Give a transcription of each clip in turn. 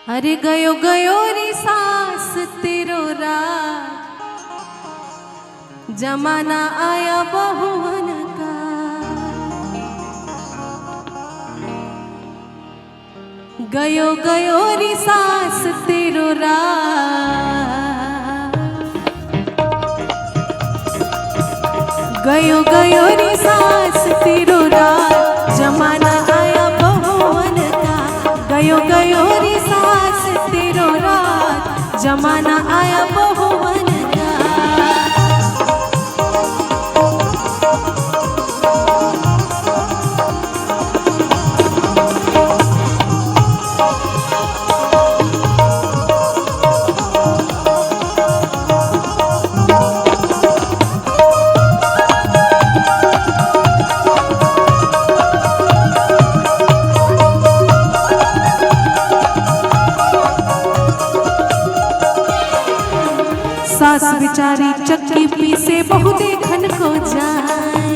अरे गयो गयो रे सांस तेरो राज, जमाना आया बहुवन का। गयो गयो रे सांस तेरो राज, गयो गयो रे सांस तेरो राज, जमाना आया बहुवन का। गयो गयो रे सांस तेरो राज, जमाना आया बहुवन का। सास बिचारी चक्की पीसे बहु देखन को जाए।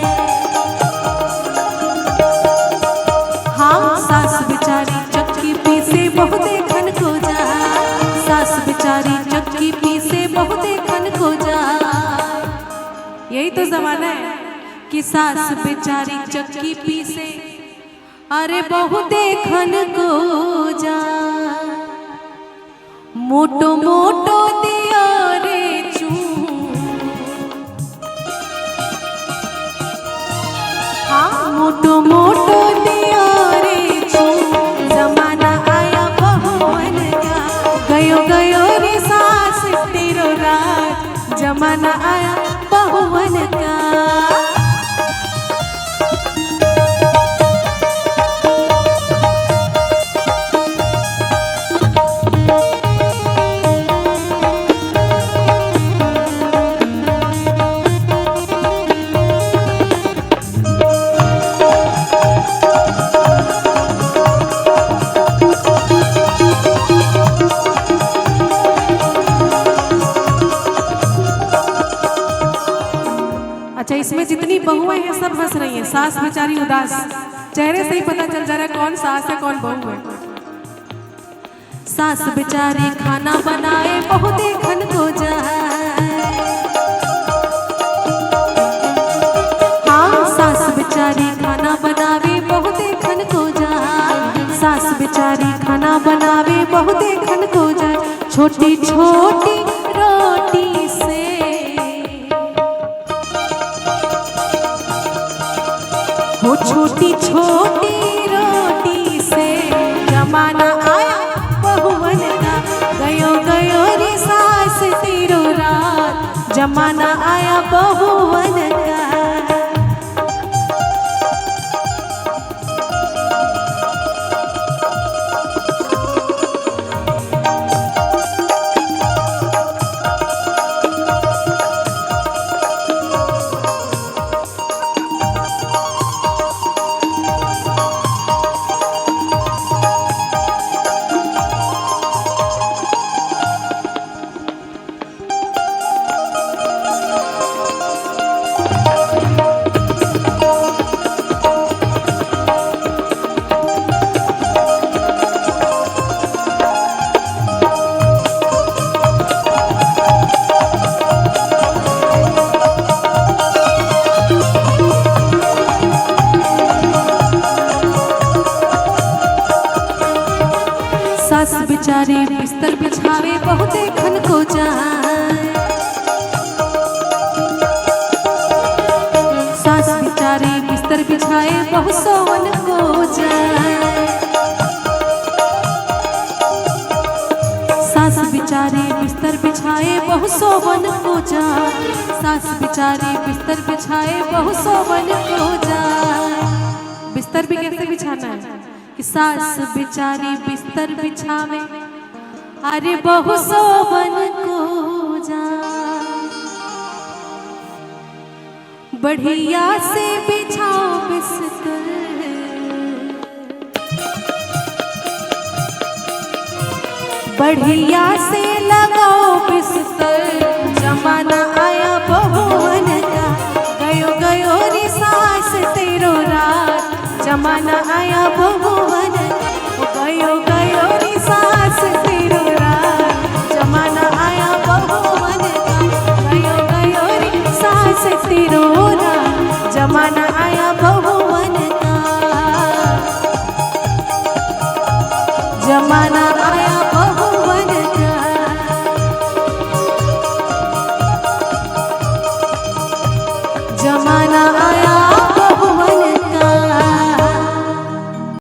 हाँ, सास बिचारी चक्की पीसे बहु देखन को जाए। सास बिचारी चक्की पीसे बहु देखन को जाए। यही तो जमाना है कि सास बिचारी चक्की पीसे अरे बहु देखन को जाए। मोटो मोटो दिया रे मोटो मोटो दिया रे चू, जमाना आया बहुवन का। गयो गयो रे सांस तेरो राज, जमाना आया बहुवन का। अच्छा, इसमें जितनी बहुएं हैं सब हंस रही हैं। सास बेचारी उदास, चेहरे से ही पता चल जा रहा है कौन सास है कौन बहू है। सास बेचारी खाना बनाए बहु देखन को जाए। हाँ, सास बेचारी खाना बनावे बहु देखन को जाए। सास बेचारी खाना बनावे बहु देखन को जाए। छोटी छोटी रोटी से वो छोटी छोटी रोटी से, जमाना आया बहुवन का। गयो गयो रे सांस तेरो राज, जमाना आया बहुवन का। सास बिचारी बिस्तर बिछावे बहु देखन को जाए। सास बिचारी बिस्तर बिछाए बहु सोवन को जाए। सास बिचारी बिस्तर बिछाए बहु सोवन को जाए। सास बिचारी बिस्तर बिछाए बहु सोवन को जाए। बिस्तर भी कैसे बिछाना है कि सास बिचारी बिस्तर बिछावे अरे बहु सोवन को जाए। बढ़िया से बिछाओ बिस्तर, बढ़िया से लगाओ बिस्तर, जमाना आया बहुवन का। गयो गयो रे सांस तेरो राज, जमाना आया बहुवन। गयो गयो रे सांस सकती रोना, जमाना आया बहुवन का, जमाना आया बहुवन का, जमाना आया